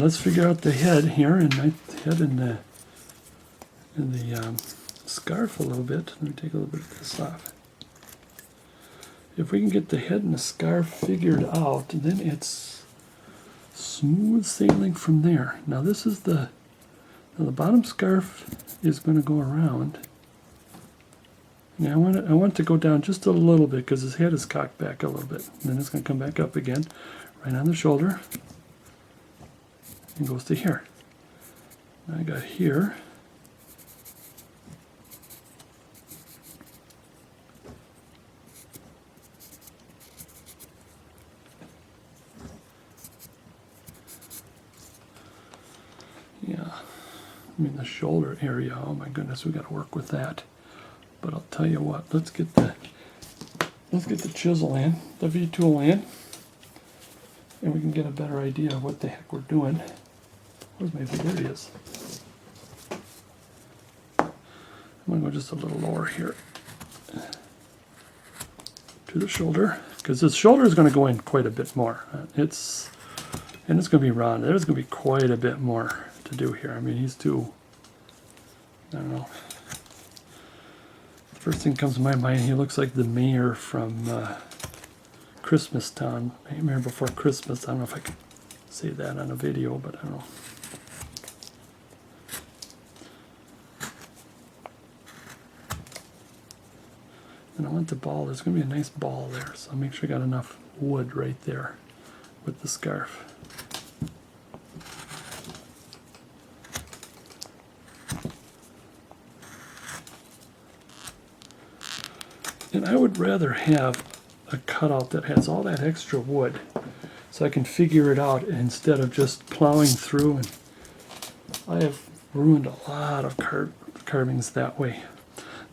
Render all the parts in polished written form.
let's figure out the head here, and my head in the scarf a little bit. Let me take a little bit of this off. If we can get the head and the scarf figured out, then it's smooth sailing from there. Now this is the bottom scarf is going to go around. Now I want it to go down just a little bit because his head is cocked back a little bit. And then it's going to come back up again, right on the shoulder, and goes to here. Now I got here. Yeah, I mean the shoulder area, oh my goodness, we got to work with that. But I'll tell you what, let's get the chisel in, the V-tool in, and we can get a better idea of what the heck we're doing. Where's my V? There it is. I'm going to go just a little lower here to the shoulder, because this shoulder is going to go in quite a bit more. It's going to be round. There's going to be quite a bit more to do here. I mean, he's too, I don't know. First thing comes to my mind, he looks like the mayor from Christmas Town. Mayor Before Christmas. I don't know if I can say that on a video, but I don't know. And I want the ball. There's going to be a nice ball there, so I'll make sure I got enough wood right there with the scarf. And I would rather have a cutout that has all that extra wood so I can figure it out instead of just plowing through. And I have ruined a lot of carvings that way.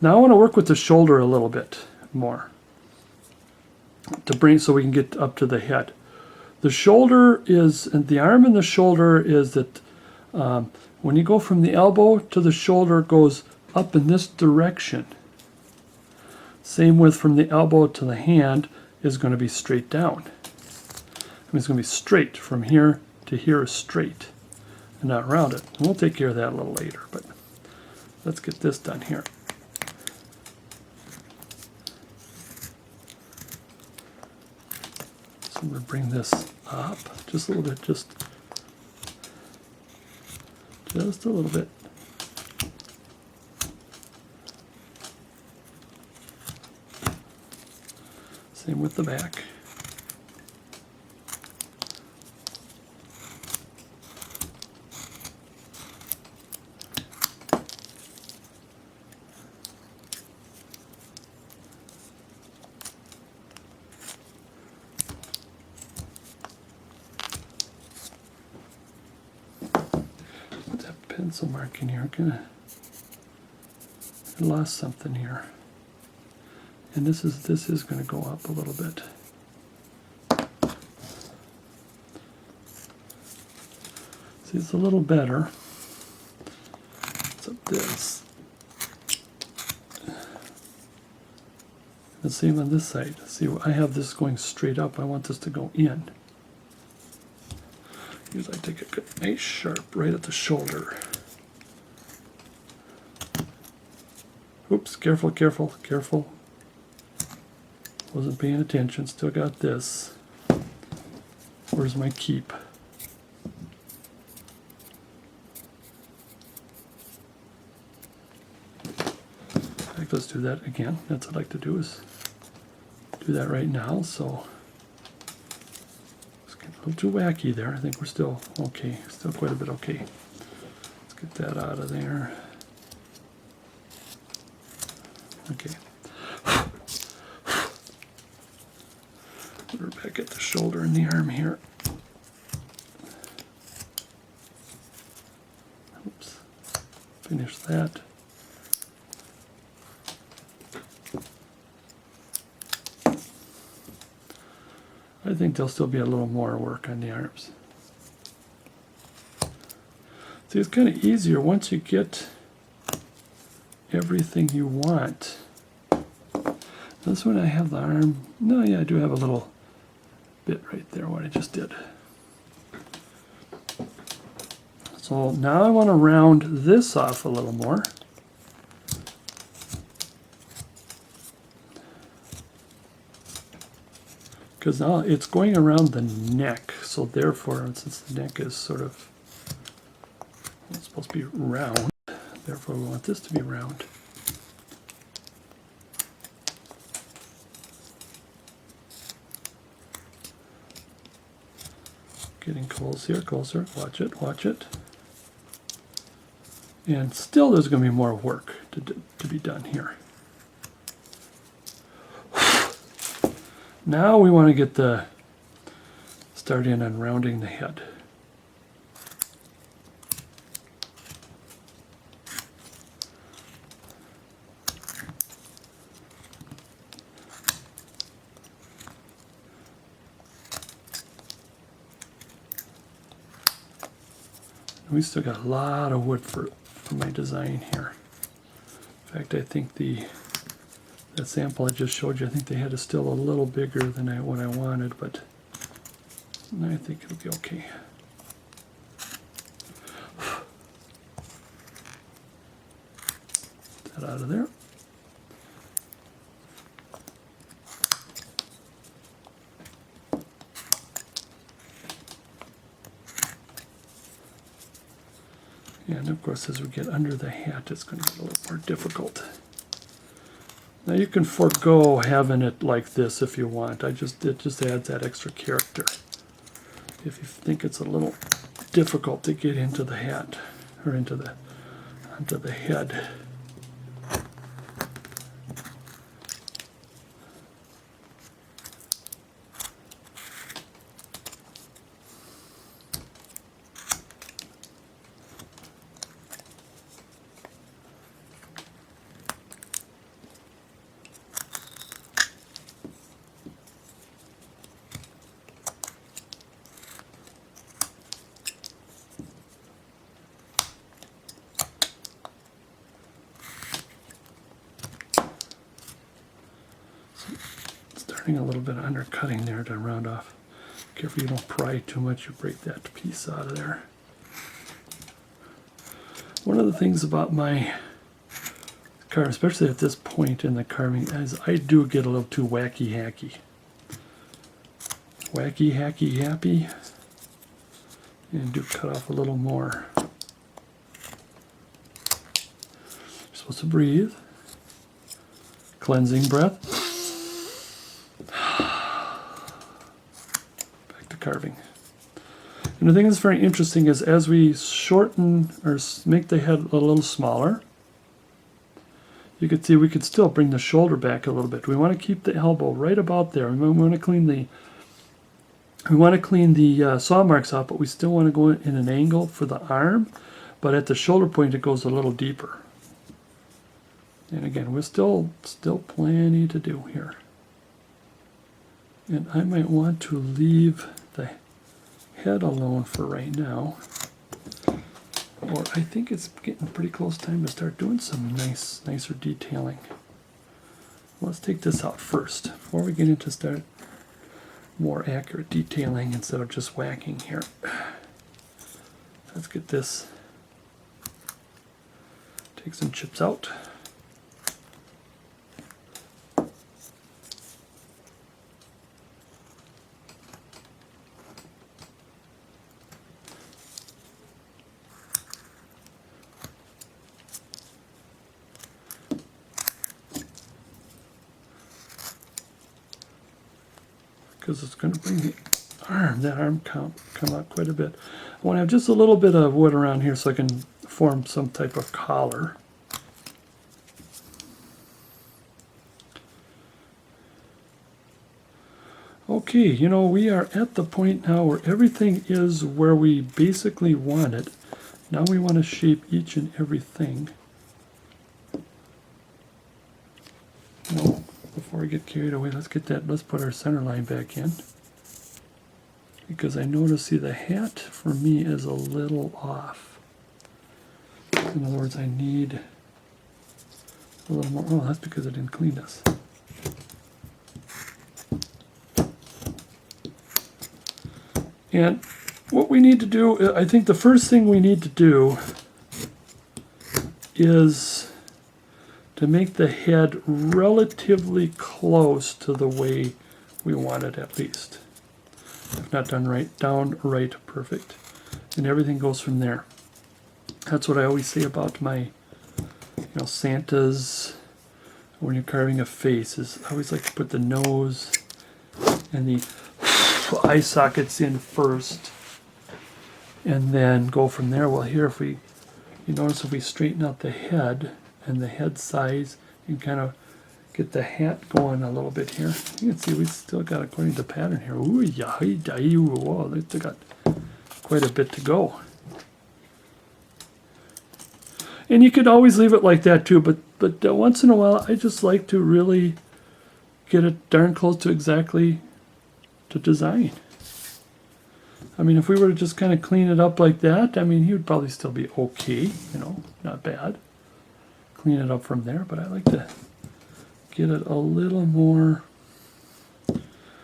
Now I want to work with the shoulder a little bit more to bring so we can get up to the head. The shoulder is, and the arm and the shoulder is that when you go from the elbow to the shoulder, it goes up in this direction. Same with from the elbow to the hand is going to be straight down. I mean, it's going to be straight from here to here is straight and not rounded. And we'll take care of that a little later, but let's get this done here. So I'm going to bring this up just a little bit, just a little bit. Same with the back. Put that pencil mark in here. I lost something here. And this is going to go up a little bit. See, it's a little better. It's up this. And same on this side. See, I have this going straight up. I want this to go in. Usually I take a good, nice sharp right at the shoulder. Oops, careful, careful, careful. Wasn't paying attention, still got this. Where's my keep? Let's do that again. That's what I like to do, is do that right now. So it's getting a little too wacky there. I think we're still okay, still quite a bit okay. Let's get that out of there. Okay. We're back at the shoulder and the arm here. Oops. Finish that. I think there'll still be a little more work on the arms. See, it's kind of easier once you get everything you want. This one I have the arm. No, yeah, I do have a little bit right there, what I just did. So now I want to round this off a little more. Because now it's going around the neck, so therefore, since the neck is sort of, it's supposed to be round, therefore we want this to be round. Getting closer, closer, watch it, watch it. And still there's going to be more work to be done here. Now we want to get the start in on rounding the head. We still got a lot of wood for my design here. In fact, I think that sample I just showed you, I think they had it still a little bigger than what I wanted, but I think it'll be okay. Get that out of there. And of course, as we get under the hat, it's going to get a little more difficult. Now you can forego having it like this if you want. It just adds that extra character. If you think it's a little difficult to get into the hat or onto the head. Starting a little bit of undercutting there to round off. Careful you don't pry too much, you break that piece out of there. One of the things about my carving, especially at this point in the carving, is I do get a little too wacky hacky. Wacky hacky happy. And do cut off a little more. You're supposed to breathe. Cleansing breath. Back to carving. And the thing that's very interesting is as we shorten or make the head a little smaller, you can see we could still bring the shoulder back a little bit. We want to keep the elbow right about there. We want to clean the saw marks out, but we still want to go in an angle for the arm. But at the shoulder point, it goes a little deeper. And again, we're still plenty to do here. And I might want to leave the head alone for right now. Or I think it's getting pretty close time to start doing some nicer detailing. Let's take this out first before we get into start more accurate detailing instead of just whacking here. Let's get this. Take some chips out. Because it's going to bring that arm come out quite a bit. I want to have just a little bit of wood around here so I can form some type of collar. Okay, you know, we are at the point now where everything is where we basically want it. Now we want to shape each and everything. No. Before we get carried away, let's put our center line back in. Because I notice, see, the hat for me is a little off. In other words, I need a little more. Oh, that's because I didn't clean this. And what we need to do, I think the first thing we need to do is to make the head relatively close to the way we want it, at least. If not downright perfect. And everything goes from there. That's what I always say about my, Santas. When you're carving a face, is I always like to put the nose and the eye sockets in first, and then go from there. Well, here, if you notice, if we straighten out the head and the head size and kind of get the hat going a little bit here, you can see we still got, according to the pattern here, ooh, whoa, they still got quite a bit to go. And you could always leave it like that too, but once in a while, I just like to really get it darn close to exactly to design. I mean, if we were to just kind of clean it up like that, I mean, he would probably still be okay, not bad. Clean it up from there, but I like to get it a little more.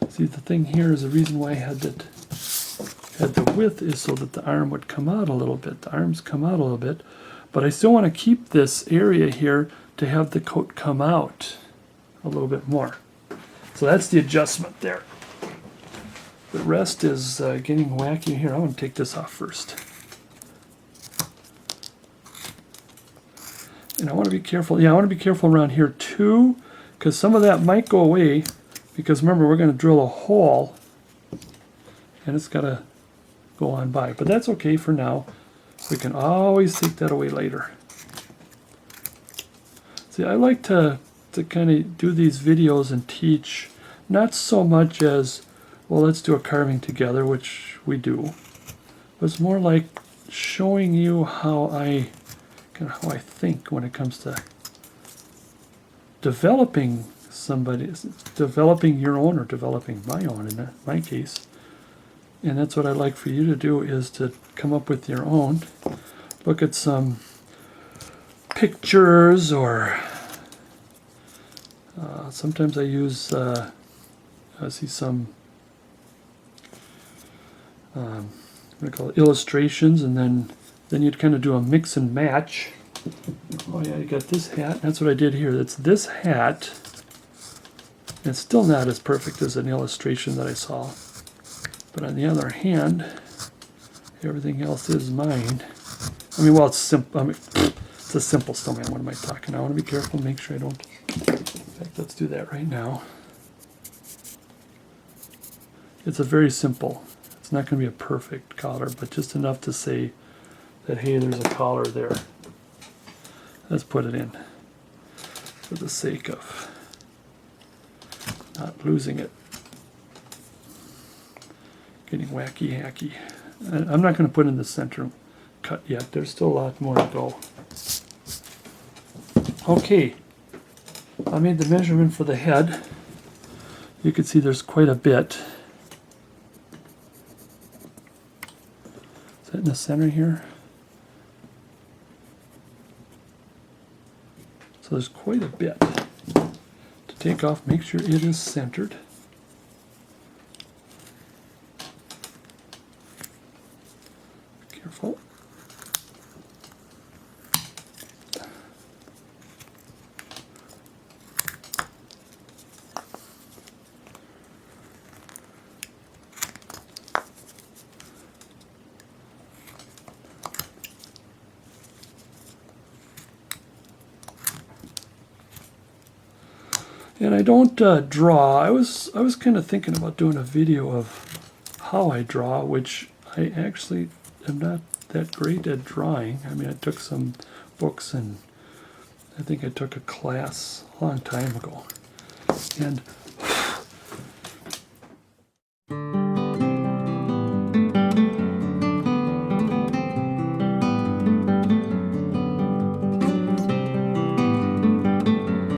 See, the thing here is the reason why I had the width is so that the arm would come out a little bit. The arms come out a little bit, but I still want to keep this area here to have the coat come out a little bit more. So that's the adjustment there. The rest is getting wacky here. I'm going to take this off first. And I want to be careful. Yeah, I want to be careful around here too, because some of that might go away, because remember, we're going to drill a hole and it's got to go on by. But that's okay for now. We can always take that away later. See, I like to kind of do these videos and teach, not so much as, well, let's do a carving together, which we do. But it's more like showing you how I think when it comes to developing developing your own, or developing my own in my case. And that's what I'd like for you to do, is to come up with your own. Look at some pictures, or sometimes I use, I see some, what do I call it, illustrations, and then you'd kind of do a mix and match. Oh yeah, you got this hat. That's what I did here. That's this hat. It's still not as perfect as an illustration that I saw. But on the other hand, everything else is mine. I mean, well, it's simple. I mean, it's a simple snowman. What am I talking? I want to be careful, make sure I don't. In fact, let's do that right now. It's a very simple. It's not going to be a perfect collar, but just enough to say that, hey, there's a collar there. Let's put it in for the sake of not losing it. Getting wacky hacky. I'm not going to put in the center cut yet. There's still a lot more to go. Okay, I made the measurement for the head. You can see there's quite a bit. Is that in the center here? So there's quite a bit to take off. Make sure it is centered. Careful. And I don't draw. I was kind of thinking about doing a video of how I draw, which I actually am not that great at drawing. I mean, I took some books, and I think I took a class a long time ago. And